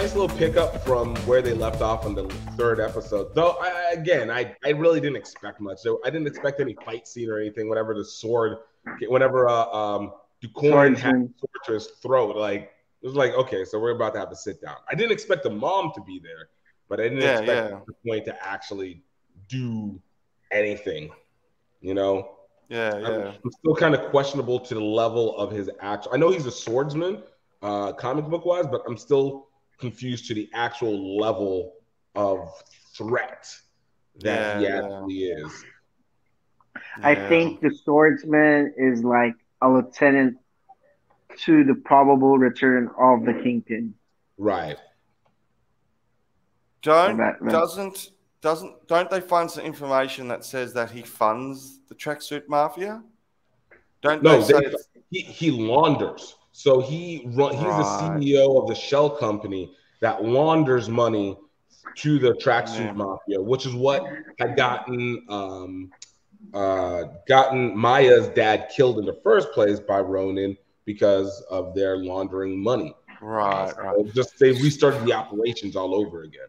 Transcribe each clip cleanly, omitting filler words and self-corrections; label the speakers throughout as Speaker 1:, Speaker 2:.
Speaker 1: nice little pickup from where they left off on the third episode. Though, I really didn't expect much. So I didn't expect any fight scene or anything. Whenever Ducoin had
Speaker 2: Swordsman.
Speaker 1: the sword to his throat, like it was like, okay, so we're about to have to sit down. I didn't expect the mom to be there, but I didn't expect Ducoin to actually do anything. You know. I'm still kind of questionable to the level of his actual. I know he's a swordsman, comic book wise, but I'm still confused to the actual level of threat that he actually is.
Speaker 2: I think the swordsman is like a lieutenant to the probable return of the Kingpin.
Speaker 1: Right.
Speaker 3: Don't they find some information that says that he funds the tracksuit mafia?
Speaker 1: He launders. So he's the CEO of the shell company that launders money to the tracksuit mafia, which is what had gotten Maya's dad killed in the first place by Ronin because of their laundering money.
Speaker 3: Right.
Speaker 1: They restarted the operations all over again.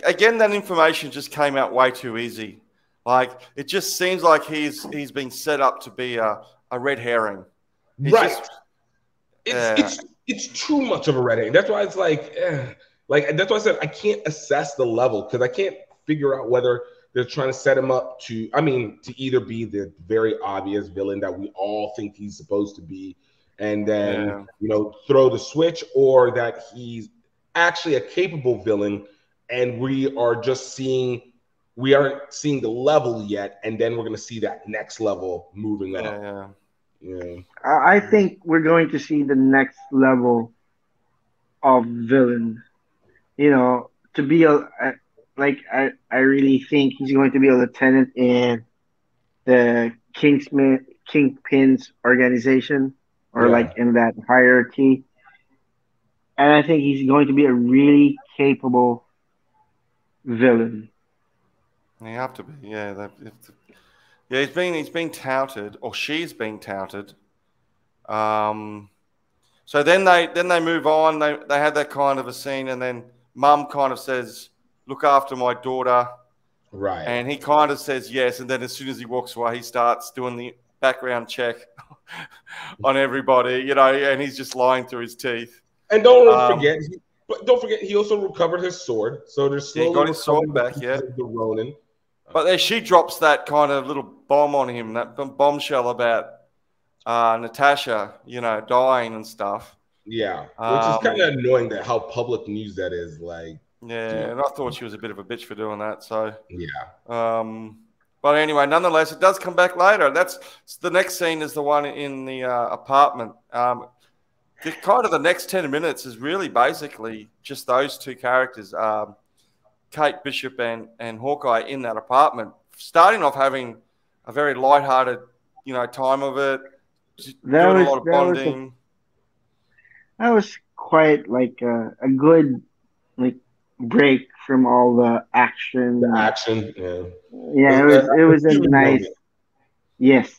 Speaker 3: Again, that information just came out way too easy. Like, it just seems like he's been set up to be a red herring.
Speaker 1: It's too much of a red herring. That's why it's like that's why I said I can't assess the level because I can't figure out whether they're trying to set him up to either be the very obvious villain that we all think he's supposed to be, and then throw the switch, or that he's actually a capable villain. And we aren't seeing the level yet, and then we're going to see that next level moving up. Yeah.
Speaker 2: I think we're going to see the next level of villain. To be I really think he's going to be a lieutenant in the Kingpin's organization, or like in that hierarchy. And I think he's going to be a really capable villain.
Speaker 3: They have to be, he's been touted, or she's been touted. So then they move on. They had that kind of a scene, and then Mum kind of says, "Look after my daughter,"
Speaker 1: right?
Speaker 3: And he kind of says yes, and then as soon as he walks away, he starts doing the background check on everybody, and he's just lying through his teeth.
Speaker 1: And don't forget, he also recovered his sword. So there's slowly
Speaker 3: got his sword back,
Speaker 1: the Ronin.
Speaker 3: But then she drops that kind of little bomb on him, that bombshell about Natasha, dying and stuff.
Speaker 1: Yeah, which is kind of annoying that how public news that is. Like,
Speaker 3: and I thought she was a bit of a bitch for doing that. So
Speaker 1: but
Speaker 3: anyway, nonetheless, it does come back later. That's the next scene is the one in the apartment. The next 10 minutes is really basically just those two characters, Kate Bishop and Hawkeye, in that apartment, starting off having a very lighthearted, time of it, doing a lot of bonding.
Speaker 2: That was quite like a good break from all the action. It was a nice. Yes.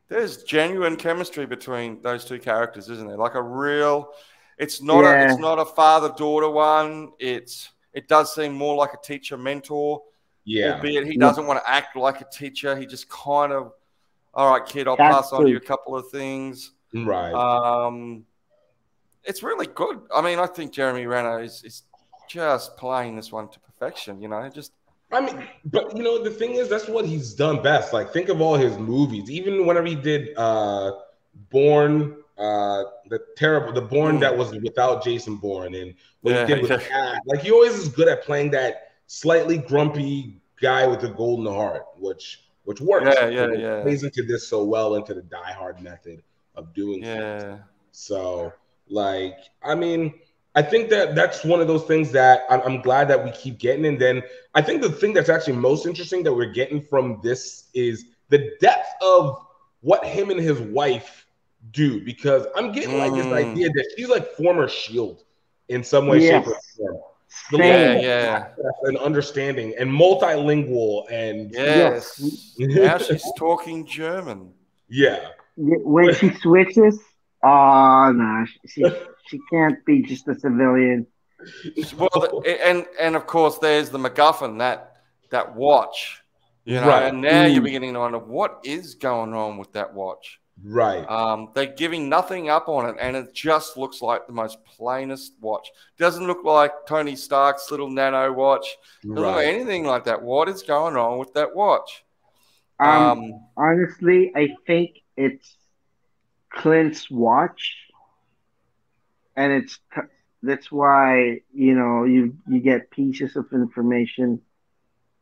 Speaker 3: There's genuine chemistry between those two characters, isn't there? Like a real. It's not a father-daughter one. It does seem more like a teacher-mentor.
Speaker 1: Yeah.
Speaker 3: Albeit he doesn't want to act like a teacher. He just kind of, all right, kid, I'll pass on to you a couple of things.
Speaker 1: Right.
Speaker 3: It's really good. I mean, I think Jeremy Renner is just playing this one to perfection.
Speaker 1: But the thing is, that's what he's done best. Like, think of all his movies. Even whenever he did Bourne, the Bourne that was without Jason Bourne, and what he did with Cat. Like, he always is good at playing that slightly grumpy guy with a golden heart, which works. It plays into this so well, into the Die Hard method of doing things. So, I think that's one of those things that I'm glad that we keep getting. And then I think the thing that's actually most interesting that we're getting from this is the depth of what him and his wife do, because I'm getting this idea that she's like former S.H.I.E.L.D. in some way, shape, or form. And understanding and multilingual and
Speaker 3: now she's talking German.
Speaker 1: Yeah.
Speaker 2: When she switches, oh no, she can't be just a civilian.
Speaker 3: Well, and of course, there's the MacGuffin, that watch,
Speaker 1: Right.
Speaker 3: and now you're beginning to wonder what is going on with that watch.
Speaker 1: Right.
Speaker 3: They're giving nothing up on it, and it just looks like the most plainest watch. Doesn't look like Tony Stark's little nano watch. Doesn't look like anything like that. What is going on with that watch?
Speaker 2: Honestly, I think it's Clint's watch, and that's why you get pieces of information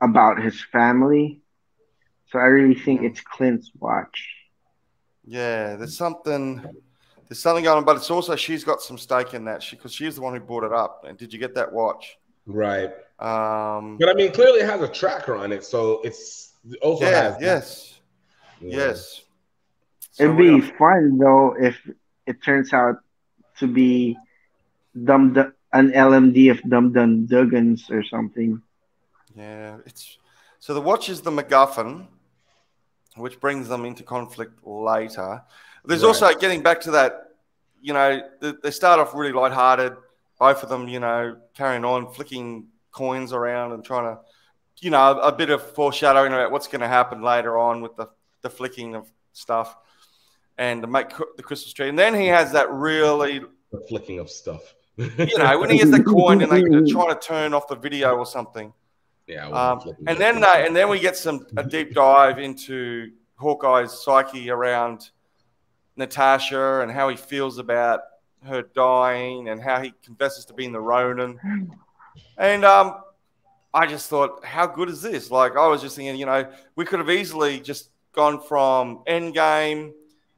Speaker 2: about his family. So I really think it's Clint's watch.
Speaker 3: Yeah, there's something going on, but it's also she's got some stake in that because she's the one who brought it up. And did you get that watch?
Speaker 1: Right. But I mean, clearly it has a tracker on it, so it also has.
Speaker 3: Yes. So
Speaker 2: it'd be fun though if it turns out to be an LMD of Dum Dum Duggins or something.
Speaker 3: Yeah, so the watch is the MacGuffin, which brings them into conflict later. There's also, getting back to that, they start off really lighthearted, both of them, carrying on, flicking coins around and trying to, a bit of foreshadowing about what's going to happen later on with the flicking of stuff and to make the Christmas tree. And then he has that really...
Speaker 1: The flicking of stuff.
Speaker 3: When he has the coin and they're trying to turn off the video or something.
Speaker 1: Yeah.
Speaker 3: And then we get a deep dive into Hawkeye's psyche around Natasha and how he feels about her dying and how he confesses to being the Ronin. And I just thought, how good is this? Like, I was just thinking, we could have easily just gone from Endgame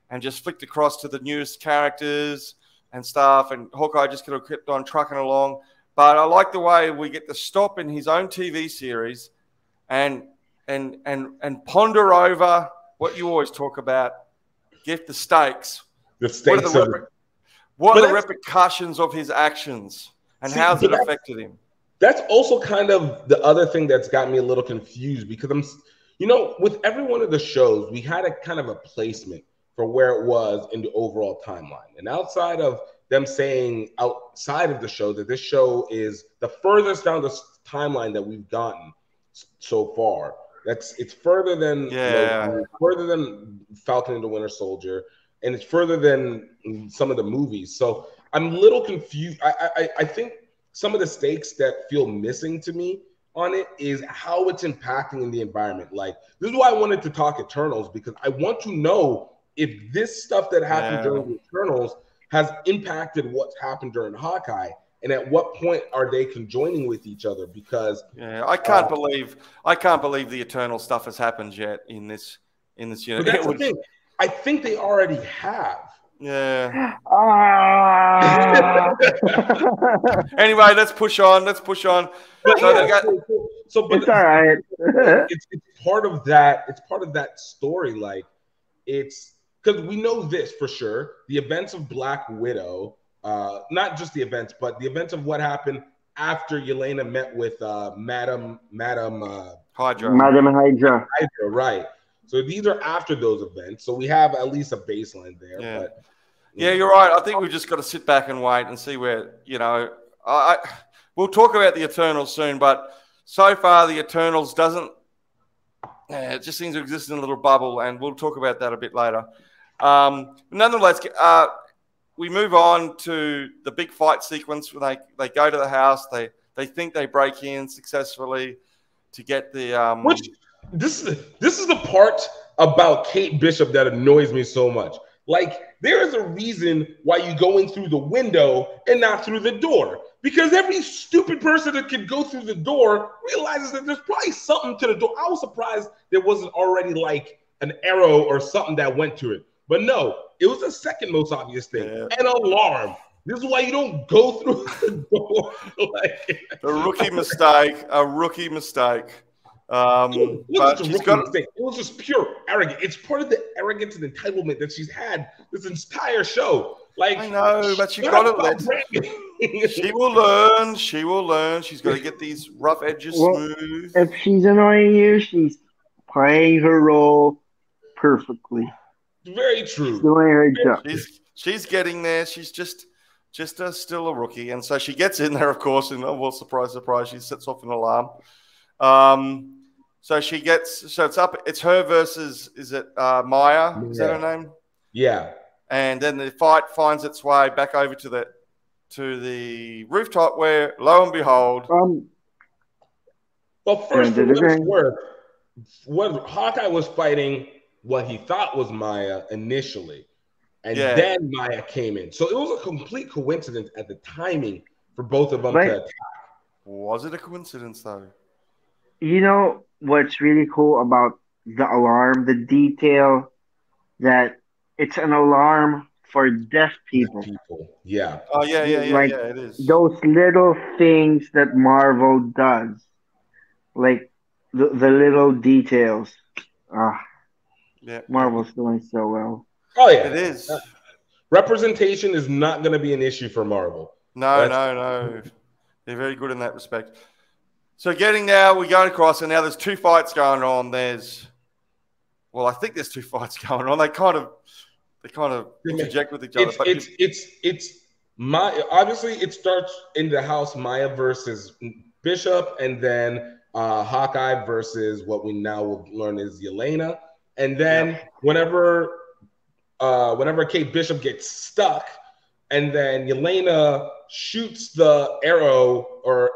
Speaker 3: and just flicked across to the newest characters and stuff, and Hawkeye just could have kept on trucking along. But I like the way we get to stop in his own TV series and ponder over what you always talk about, get the stakes.
Speaker 1: The stakes
Speaker 3: what are the repercussions of his actions and how's it affected him?
Speaker 1: That's also kind of the other thing that's got me a little confused because with every one of the shows, we had a kind of a placement for where it was in the overall timeline. And outside of them saying outside of the show that this show is the furthest down the timeline that we've gotten so far. It's further than further than Falcon and the Winter Soldier, and it's further than some of the movies. So I'm a little confused. I think some of the stakes that feel missing to me on it is how it's impacting in the environment. Like, this is why I wanted to talk Eternals, because I want to know if this stuff that happened during the Eternals has impacted what's happened during Hawkeye, and at what point are they conjoining with each other? Because
Speaker 3: I can't believe the Eternal stuff has happened yet in this unit.
Speaker 1: That's the thing. I think they already have.
Speaker 3: Yeah. Anyway, let's push on.
Speaker 2: But it's all right.
Speaker 1: It's part of that. It's part of that story. Like, it's because we know this for sure. The events of Black Widow, not just the events, but the events of what happened after Yelena met with Madam
Speaker 3: Hydra.
Speaker 2: Madam Hydra.
Speaker 1: Right. So these are after those events. So we have at least a baseline there.
Speaker 3: Yeah.
Speaker 1: But
Speaker 3: you're right. I think we've just got to sit back and wait and see where, we'll talk about the Eternals soon, but so far the Eternals it just seems to exist in a little bubble, and we'll talk about that a bit later. Nonetheless, we move on to the big fight sequence where they go to the house. They think they break in successfully to get the
Speaker 1: This is the part about Kate Bishop that annoys me so much. Like, there is a reason why you go in through the window and not through the door. Because every stupid person that could go through the door realizes that there's probably something to the door. I was surprised there wasn't already like an arrow or something that went to it. But no, it was the second most obvious thing. Yeah. An alarm. This is why you don't go through the door.
Speaker 3: A rookie mistake.
Speaker 1: It was just pure arrogance. It's part of the arrogance and entitlement that she's had this entire show. Like,
Speaker 3: I know, but she got to She will learn. She will learn. She's got to get these rough edges smooth.
Speaker 2: If she's annoying you, she's playing her role perfectly.
Speaker 1: Very true.
Speaker 2: She's doing her job.
Speaker 3: She's getting there. She's just just still a rookie. And so she gets in there, of course, and, oh, well, surprise, surprise, she sets off an alarm. So it's her versus, is it Maya? Is that her name?
Speaker 1: Yeah.
Speaker 3: And then the fight finds its way back over to the rooftop where, lo and behold...
Speaker 1: Well, first, for what it's worth, Hawkeye was fighting what he thought was Maya initially. And then Maya came in. So it was a complete coincidence at the timing for both of them to attack.
Speaker 3: Was it a coincidence, though?
Speaker 2: You know what's really cool about the alarm? The detail that it's an alarm for deaf people.
Speaker 1: Yeah.
Speaker 3: Oh, yeah, it is.
Speaker 2: Those little things that Marvel does. Like the little details. Marvel's doing so well.
Speaker 1: Oh, yeah.
Speaker 3: It is.
Speaker 1: Representation is not going to be an issue for Marvel.
Speaker 3: No. They're very good in that respect. So we're going across, and now there's two fights going on. I think there's two fights going on. They kind of interject with each other.
Speaker 1: Obviously it starts in the house, Maya versus Bishop, and then Hawkeye versus what we now will learn is Yelena. And then whenever Kate Bishop gets stuck, and then Yelena shoots the arrow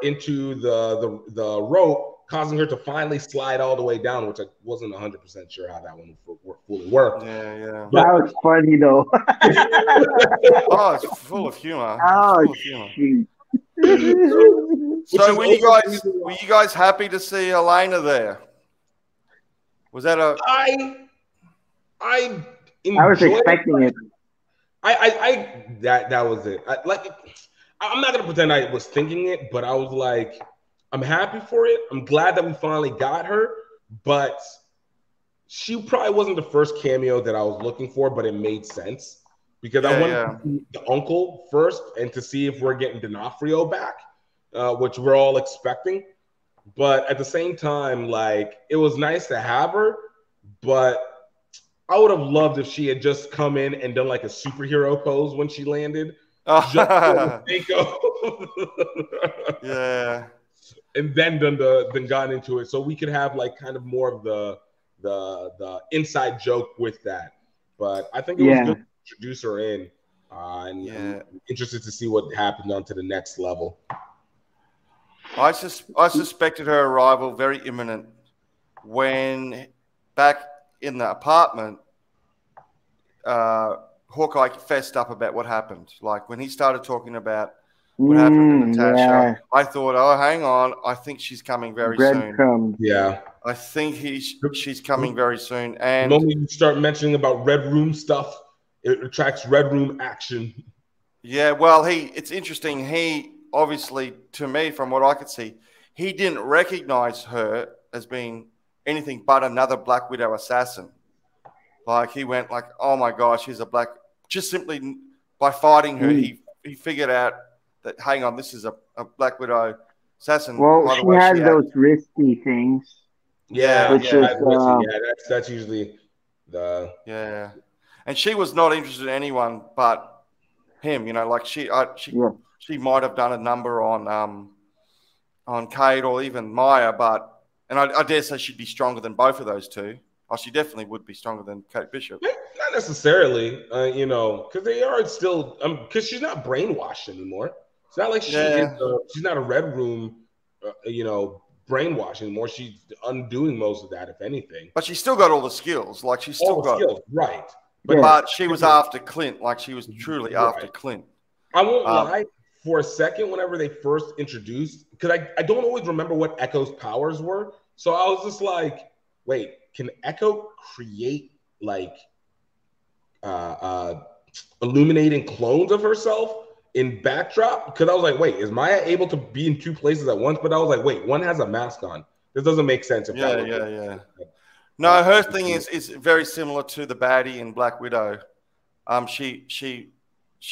Speaker 1: into the rope, causing her to finally slide all the way down, which I wasn't 100% sure how that one fully worked.
Speaker 2: Yeah. That was funny though.
Speaker 3: Oh, it's full of humor.
Speaker 2: Oh, shoot.
Speaker 3: So were you guys happy to see Elena there? Was that
Speaker 2: I was expecting it.
Speaker 1: That was it. I'm not gonna pretend I was thinking it, but I was like, I'm happy for it. I'm glad that we finally got her, but she probably wasn't the first cameo that I was looking for, but it made sense because I wanted to see the uncle first and to see if we're getting D'Onofrio back, which we're all expecting. But at the same time, like, it was nice to have her, but I would have loved if she had just come in and done like a superhero pose when she landed.
Speaker 3: Yeah.
Speaker 1: And then gotten into it, so we could have like kind of more of the inside joke with that. But I think it was good to introduce her in, and I'm interested to see what happened on to the next level.
Speaker 3: I suspected her arrival very imminent when back in the apartment, Hawkeye fessed up about what happened. Like when he started talking about what happened to Natasha, I thought, oh, hang on, I think she's coming very soon.
Speaker 1: Yeah.
Speaker 3: I think she's coming very soon. And
Speaker 1: the moment you start mentioning about Red Room stuff, it attracts Red Room action.
Speaker 3: Yeah, well, it's interesting. He obviously, to me, from what I could see, he didn't recognize her as being anything but another Black Widow assassin. Like, he went like, oh my gosh, she's a Black... Just simply by fighting her, he figured out that, hang on, this is a Black Widow assassin.
Speaker 2: Well, she had those risky things.
Speaker 1: Yeah, that's usually the...
Speaker 3: Yeah. And she was not interested in anyone but him, you know, like she might have done a number on Kate or even Maya, but, and I dare say she'd be stronger than both of those two. Oh, she definitely would be stronger than Kate Bishop.
Speaker 1: Not necessarily, you know, because they are still, because she's not brainwashed anymore. It's not like she's not a Red Room, brainwashed anymore. She's undoing most of that, if anything.
Speaker 3: But she's still got all the skills. Like, she's still got
Speaker 1: skills, right?
Speaker 3: But she was after Clint. Like, she was truly after Clint.
Speaker 1: I won't lie. For a second, whenever they first introduced, because I don't always remember what Echo's powers were, so I was just like, wait, can Echo create like illuminating clones of herself in backdrop? Because I was like, wait, is Maya able to be in two places at once? But I was like, wait, one has a mask on. This doesn't make sense.
Speaker 3: No, her thing is very similar to the baddie in Black Widow. She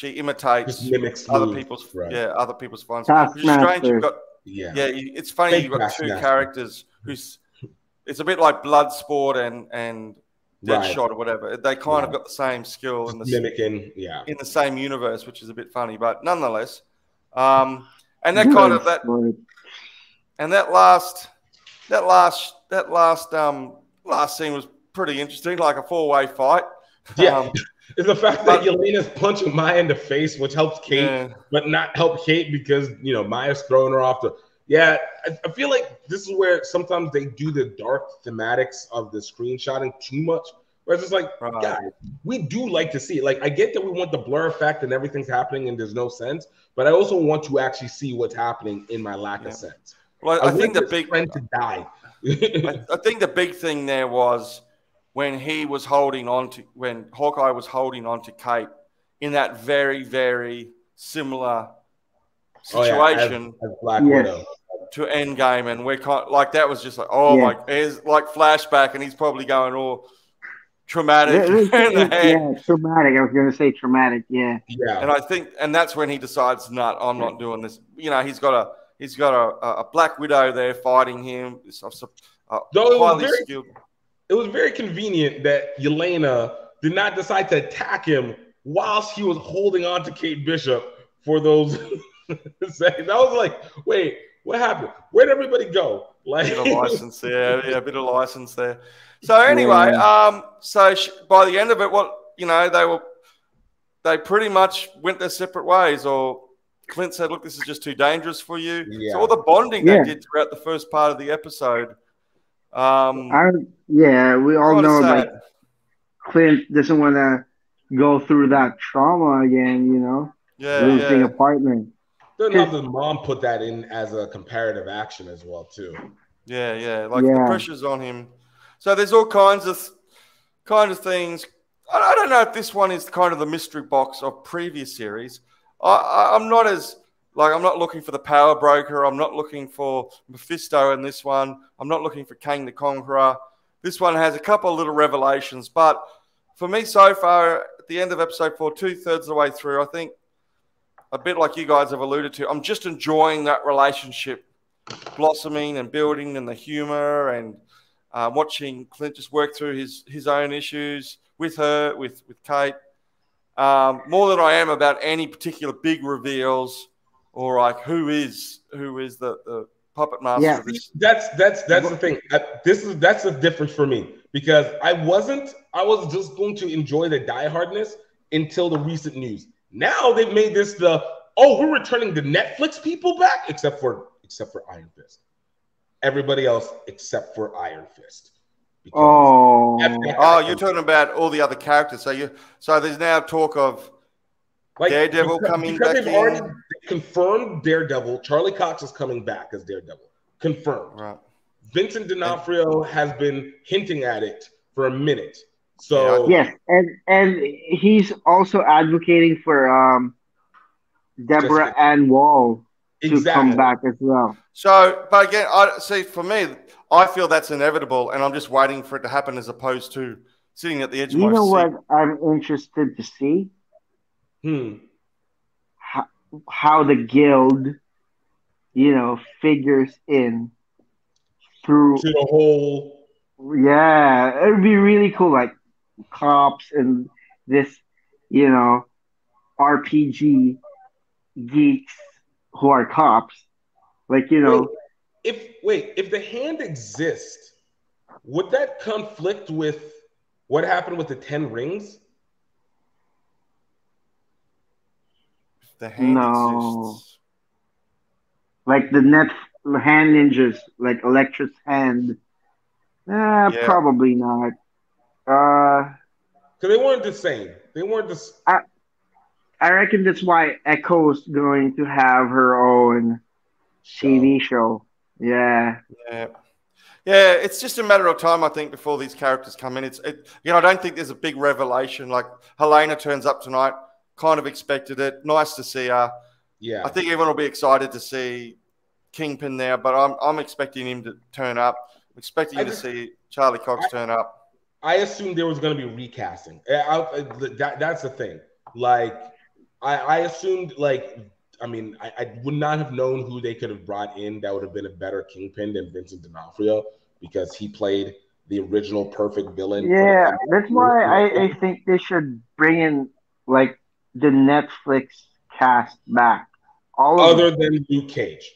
Speaker 3: imitates other people's other people's finds. Which is strange. You've got it's funny. You've got two characters who's. It's a bit like Bloodsport and
Speaker 1: Right.
Speaker 3: Deadshot or whatever. They kind of got the same skill in the
Speaker 1: Mimicking,
Speaker 3: in the same universe, which is a bit funny, but nonetheless, and that kind
Speaker 2: Good
Speaker 3: of that
Speaker 2: sport.
Speaker 3: and last scene was pretty interesting, like a four-way fight.
Speaker 1: Yeah. It's the fact that
Speaker 3: but-
Speaker 1: Yelena's punching Maya in the face, which helps Kate,
Speaker 3: Yeah.
Speaker 1: but not help Kate because, you know, Maya's throwing her off the. Yeah, I feel like this is where sometimes they do the dark thematics of the screenshotting too much. Where it's just like,
Speaker 3: Right.
Speaker 1: guys, we do like to see it. Like, I get that we want the blur effect and everything's happening and there's no sense, but I also want to actually see what's happening in my lack of sense.
Speaker 3: Well, I think the big
Speaker 1: friend to die.
Speaker 3: I think the big thing there was when when Hawkeye was holding on to Kate in that very, very similar situation
Speaker 1: as Black Widow
Speaker 3: to Endgame, and we're kind like that was just like, oh my, it's like flashback, and he's probably going all traumatic in the head.
Speaker 2: Yeah, traumatic. I was gonna say traumatic. Yeah.
Speaker 3: And I think, and that's when he decides, "Nut, I'm not doing this." You know, he's got a Black Widow there fighting him. Highly skilled.
Speaker 1: It was very convenient that Yelena did not decide to attack him whilst he was holding on to Kate Bishop for those seconds. I was like, wait, what happened? Where'd everybody go? Like,
Speaker 3: a bit of license there. Yeah, a bit of license there. So anyway, by the end of it, they pretty much went their separate ways, or Clint said, look, this is just too dangerous for you. So all the bonding they did throughout the first part of the episode.
Speaker 2: We all know
Speaker 3: sad.
Speaker 2: like Clint doesn't want to go through that trauma again, you know, losing a partner.
Speaker 1: Then how does mom put that in as a comparative action as well too?
Speaker 3: The pressure's on him. So there's all kinds of things. I don't know if this one is kind of the mystery box of previous series. I'm not looking for the power broker. I'm not looking for Mephisto in this one. I'm not looking for Kang the Conqueror. This one has a couple of little revelations, but for me so far, at the end of episode 4, 2/3 of the way through, I think a bit like you guys have alluded to, I'm just enjoying that relationship blossoming and building, and the humor, and watching Clint just work through his own issues with her, with Kate, more than I am about any particular big reveals or like who is the puppet master.
Speaker 2: Yeah,
Speaker 3: of this.
Speaker 1: That's the thing. That's the difference for me, because I was just going to enjoy the diehardness until the recent news. Now they've made this we're returning the Netflix people back, except for Iron Fist. Everybody else except for Iron Fist.
Speaker 3: You're talking about all the other characters. So there's now talk of Daredevil coming back
Speaker 1: they've
Speaker 3: in.
Speaker 1: already confirmed Daredevil. Charlie Cox is coming back as Daredevil. Confirmed.
Speaker 3: Right.
Speaker 1: Vincent D'Onofrio has been hinting at it for a minute. So
Speaker 2: yes, and he's also advocating for Deborah Ann Wall to come back as well.
Speaker 3: So, but again, for me, I feel that's inevitable, and I'm just waiting for it to happen as opposed to sitting at the edge of my seat.
Speaker 2: You know what I'm interested to see? How the guild, figures in through
Speaker 1: the whole.
Speaker 2: Yeah, it would be really cool, like cops and this, RPG geeks who are cops, like
Speaker 1: If the Hand exists, would that conflict with what happened with the 10 rings?
Speaker 3: If the Hand exists.
Speaker 2: Like the hand ninjas, like Elektra's hand. Probably not.
Speaker 1: Because they weren't the same. They weren't the.
Speaker 2: I reckon that's why Echo's going to have her own TV show. Yeah.
Speaker 3: It's just a matter of time, I think, before these characters come in. I don't think there's a big revelation. Like Helena turns up tonight, kind of expected it. Nice to see her.
Speaker 1: Yeah.
Speaker 3: I think everyone will be excited to see Kingpin there, but I'm expecting him to turn up. I'm expecting to see Charlie Cox turn up.
Speaker 1: I assumed there was going to be recasting. That's the thing. Like, I assumed, I would not have known who they could have brought in that would have been a better Kingpin than Vincent D'Onofrio, because he played the original perfect villain.
Speaker 2: Yeah, that's why I think they should bring in like the Netflix cast back, all of
Speaker 1: Other
Speaker 2: them.
Speaker 1: than Luke Cage.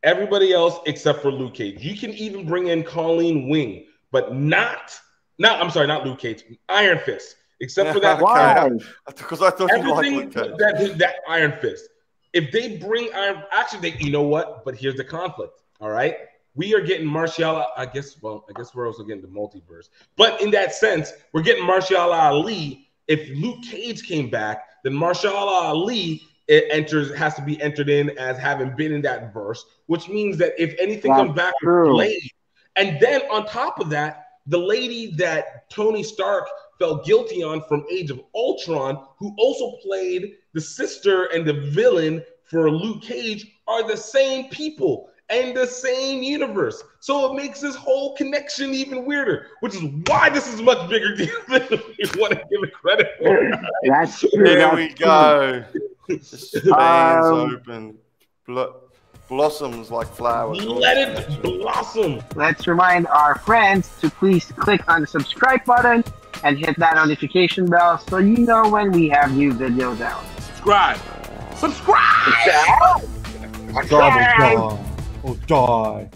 Speaker 1: Everybody else except for Luke Cage. You can even bring in Colleen Wing, but I'm sorry, not Luke Cage, Iron Fist. Except for that.
Speaker 2: Why?
Speaker 3: Because I thought you liked
Speaker 1: Everything
Speaker 3: Luke Cage.
Speaker 1: that Iron Fist. If they bring Iron, actually, you know what? But here's the conflict. All right, we are getting Martial. I guess we're also getting the multiverse. But in that sense, we're getting Martial Ali. If Luke Cage came back, then Martial Ali has to be entered in as having been in that verse, which means that if anything comes back with Blade, and then on top of that, the lady that Tony Stark felt guilty on from Age of Ultron, who also played the sister and the villain for Luke Cage, are the same people and the same universe. So it makes this whole connection even weirder, which is why this is a much bigger deal than we want to give it credit for.
Speaker 2: That's true.
Speaker 3: There we go. The stands open. Blossoms like flowers.
Speaker 1: Let it blossom.
Speaker 2: Let's remind our friends to please click on the subscribe button and hit that notification bell so you know when we have new videos out.
Speaker 1: Subscribe.
Speaker 2: Subscribe!
Speaker 4: Die. Oh, die.